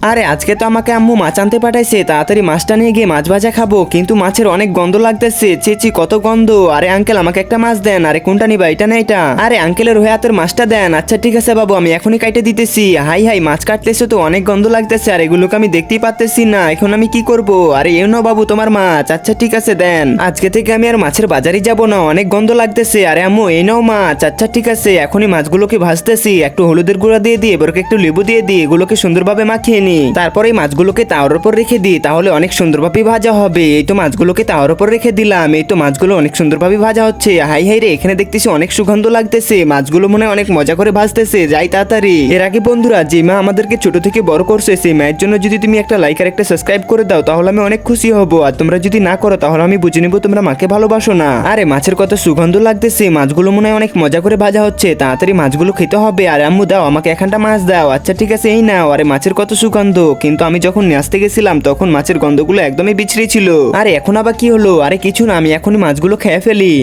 আরে আজকে তো আমাকে আম্মু মাছ আনতে পাঠাইছে, তাড়াতাড়ি মাছটা নিয়ে গিয়ে মাছ ভাজা খাবো, কিন্তু মাছের অনেক গন্ধ লাগতেছে। চেচি কত গন্ধ। আরে আঙ্কেল আমাকে একটা মাছ দেন। আরে কোনটা নিবা, এটা না এটা? আরে আঙ্কেলের হয়ে হাতের মাছটা দেন। আচ্ছা ঠিক আছে বাবু, আমি এখনই কাটে দিতেছি। হাই হাই, মাছ কাটতেছে তো অনেক গন্ধ লাগতেছে, আর এগুলোকে আমি দেখতেই পারতেছি না। এখন আমি কি করব? আরে এও না বাবু তোমার মাছ। আচ্ছা ঠিক আছে দেন। আজকে থেকে আমি আর মাছের বাজারে যাব না, অনেক গন্ধ লাগতেছে। আরে আম্মু এই নাও মাছ। আচ্ছা ঠিক আছে, এখনই মাছগুলোকে ভাজতেছি। একটু হলুদের গুঁড়া দিয়ে দিই, এবারকে একটু লেবু দিয়ে দিই, এগুলোকে সুন্দরভাবে মাখিয়ে নি। তারপরে মাছগুলোকে তাওয়ার উপর রেখে দিই, তাহলে অনেক সুন্দরভাবে ভাজা হবে। এই তো মাছগুলোকে তাওয়ার উপর রেখে দিলাম। এই তো মাছগুলো অনেক সুন্দরভাবে ভাজা হচ্ছে। হাই হাই রে, এখানে দেখতেছি অনেক সুগন্ধ লাগতেছে। মাছগুলো মনে হয় অনেক মজা করে ভাজতেছে। যাই তাড়াতাড়ি। এর আগে বন্ধুরা, যে মা আমাদেরকে ছোট থেকে বড় করছে, সেই মায়ের জন্য যদি তুমি একটা লাইক আর একটা সাবস্ক্রাইব করে দাও, তাহলে আমি অনেক খুশি হব। আর তোমরা যদি না করো, তাহলে আমি বুঝে নিব তোমরা মাকে ভালোবাসো না। আরে মাছের কত সুগন্ধ লাগতেছে, মাছগুলো মনে হয় অনেক মজা করে ভাজা হচ্ছে। তাড়াতাড়ি মাছগুলো খেতে হবে। আর আম্মু দাও আমাকে এখানটা মাছ দাও। আচ্ছা ঠিক আছে এই নাও। আরে মাছের কত সুগন্ধ, কিন্তু আমি যখন নিয়ে আসতে গেছিলাম তখন মাছের গন্ধগুলো একদমই বিছড়ি ছিল। আরে এখন আবার কি হলো? আরে কিছু না, আমি এখনই মাছগুলো খেয়ে ফেলি।